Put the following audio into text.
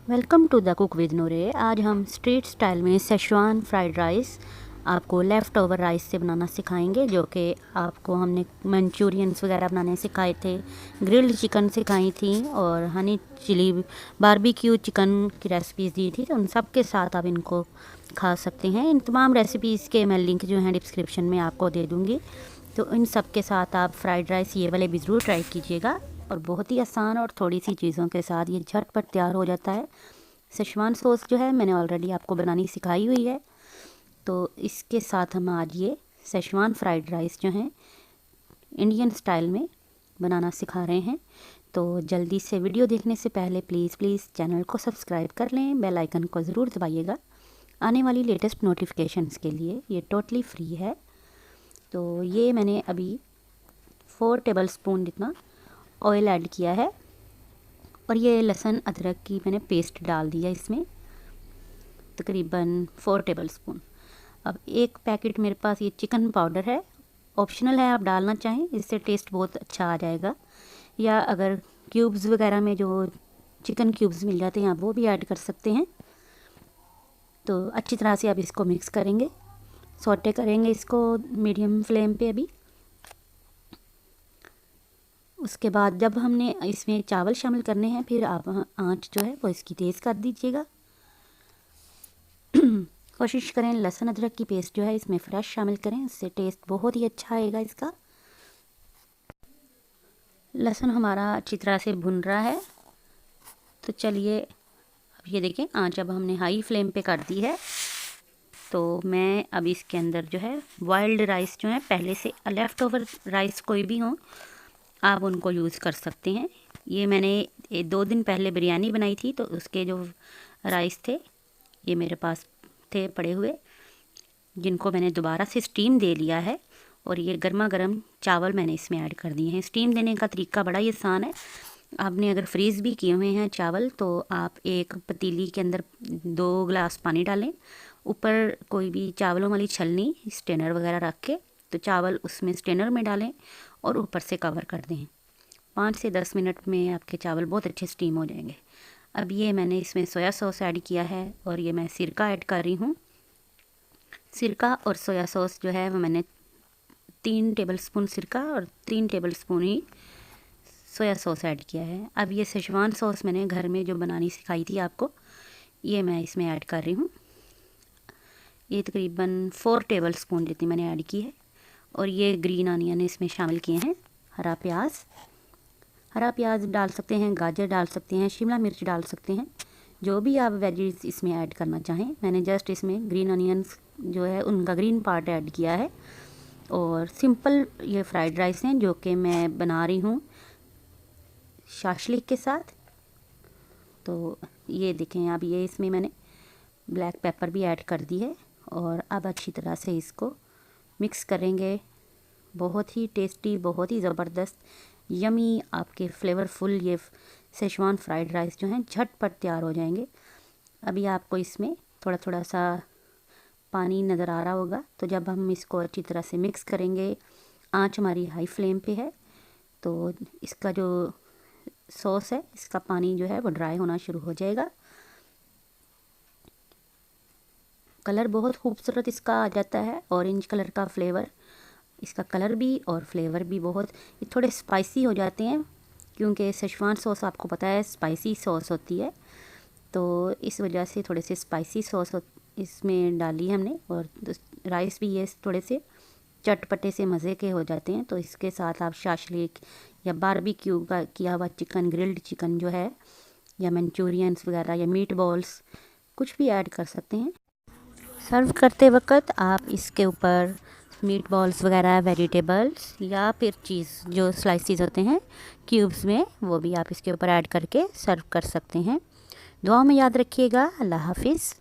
Welcome to the cook with Noore. आज हम street style में सेशवान फ्राइड राइस आपको लेफ़्ट ओवर राइस से बनाना सिखाएंगे, जो कि आपको हमने मंचूरियंस वगैरह बनाने सिखाए थे, ग्रिल्ड चिकन सिखाई थी और हनी चिली बारबेक्यू चिकन की रेसिपीज़ दी थी। तो उन सब के साथ आप इनको खा सकते हैं। इन तमाम रेसिपीज़ के मैं लिंक जो हैं डिस्क्रिप्शन में आपको दे दूँगी। तो इन सब के साथ आप फ्राइड राइस ये वाले भी ज़रूर ट्राई कीजिएगा और बहुत ही आसान और थोड़ी सी चीज़ों के साथ ये झटपट तैयार हो जाता है। सेशवान सॉस जो है मैंने ऑलरेडी आपको बनानी सिखाई हुई है। तो इसके साथ हम आज ये सेशवान फ्राइड राइस जो हैं इंडियन स्टाइल में बनाना सिखा रहे हैं। तो जल्दी से वीडियो देखने से पहले प्लीज़ चैनल को सब्सक्राइब कर लें, बेल आइकन को ज़रूर दबाइएगा आने वाली लेटेस्ट नोटिफिकेशंस के लिए। ये टोटली फ्री है। तो ये मैंने अभी 4 टेबलस्पून जितना ऑयल ऐड किया है और ये लहसुन अदरक की मैंने पेस्ट डाल दिया इसमें, तकरीबन 4 टेबलस्पून। अब एक पैकेट मेरे पास ये चिकन पाउडर है, ऑप्शनल है, आप डालना चाहें, इससे टेस्ट बहुत अच्छा आ जाएगा। या अगर क्यूब्स वगैरह में जो चिकन क्यूब्स मिल जाते हैं आप वो भी ऐड कर सकते हैं। तो अच्छी तरह से आप इसको मिक्स करेंगे, सौटे करेंगे इसको मीडियम फ्लेम पे अभी। उसके बाद जब हमने इसमें चावल शामिल करने हैं फिर आप आंच जो है वो इसकी तेज़ कर दीजिएगा। कोशिश करें लहसुन अदरक की पेस्ट जो है इसमें फ्रेश शामिल करें, इससे टेस्ट बहुत ही अच्छा आएगा इसका। लहसुन हमारा अच्छी तरह से भुन रहा है। तो चलिए अब ये देखें आंच अब हमने हाई फ्लेम पे कर दी है। तो मैं अब इसके अंदर जो है बॉइल्ड राइस जो है पहले से लेफ़्ट ओवर राइस कोई भी हो आप उनको यूज़ कर सकते हैं। ये मैंने 2 दिन पहले बिरयानी बनाई थी तो उसके जो राइस थे ये मेरे पास थे पड़े हुए, जिनको मैंने दोबारा से स्टीम दे लिया है और ये गर्मा गर्म चावल मैंने इसमें ऐड कर दिए हैं। स्टीम देने का तरीका बड़ा ही आसान है। आपने अगर फ्रीज़ भी किए हुए हैं चावल तो आप एक पतीली के अंदर 2 गिलास पानी डालें, ऊपर कोई भी चावलों वाली छलनी स्ट्रेनर वगैरह रख के तो चावल उसमें स्ट्रेनर में डालें और ऊपर से कवर कर दें। 5 से 10 मिनट में आपके चावल बहुत अच्छे स्टीम हो जाएंगे। अब ये मैंने इसमें सोया सॉस ऐड किया है और ये मैं सिरका ऐड कर रही हूँ। सिरका और सोया सॉस जो है वो मैंने 3 टेबलस्पून सिरका और 3 टेबलस्पून ही सोया सॉस ऐड किया है। अब ये सेशवान सॉस मैंने घर में जो बनानी सिखाई थी आपको, ये मैं इसमें ऐड कर रही हूँ। ये तकरीबन 4 टेबलस्पून जितनी मैंने ऐड की है। और ये ग्रीन अनियन इसमें शामिल किए हैं, हरा प्याज डाल सकते हैं, गाजर डाल सकते हैं, शिमला मिर्च डाल सकते हैं, जो भी आप वेजीज इसमें ऐड करना चाहें। मैंने जस्ट इसमें ग्रीन अनियंस जो है उनका ग्रीन पार्ट ऐड किया है। और सिंपल ये फ्राइड राइस हैं जो कि मैं बना रही हूँ शाशलिक के साथ। तो ये देखें अब ये इसमें मैंने ब्लैक पेपर भी ऐड कर दी है और अब अच्छी तरह से इसको मिक्स करेंगे। बहुत ही टेस्टी, बहुत ही ज़बरदस्त, यमी आपके फ्लेवरफुल ये सेशवान फ्राइड राइस जो हैं झटपट तैयार हो जाएंगे। अभी आपको इसमें थोड़ा थोड़ा सा पानी नज़र आ रहा होगा। तो जब हम इसको अच्छी तरह से मिक्स करेंगे, आंच हमारी हाई फ्लेम पे है, तो इसका जो सॉस है इसका पानी जो है वो ड्राई होना शुरू हो जाएगा। कलर बहुत खूबसूरत इसका आ जाता है, ऑरेंज कलर का फ्लेवर, इसका कलर भी और फ्लेवर भी बहुत। ये थोड़े स्पाइसी हो जाते हैं क्योंकि सेशवान सॉस आपको पता है स्पाइसी सॉस होती है, तो इस वजह से थोड़े से स्पाइसी सॉस इसमें डाली हमने। और राइस भी ये थोड़े से चटपटे से मज़े के हो जाते हैं। तो इसके साथ आप शाशलिक या बारबेक्यू का किया हुआ चिकन, ग्रिल्ड चिकन जो है, या मंचूरियंस वगैरह या मीट बॉल्स कुछ भी ऐड कर सकते हैं। सर्व करते वक्त आप इसके ऊपर मीट बॉल्स वगैरह, वेजिटेबल्स या फिर चीज़ जो स्लाइसेस होते हैं क्यूब्स में, वो भी आप इसके ऊपर ऐड करके सर्व कर सकते हैं। दुआ में याद रखिएगा। अल्लाह हाफिज़।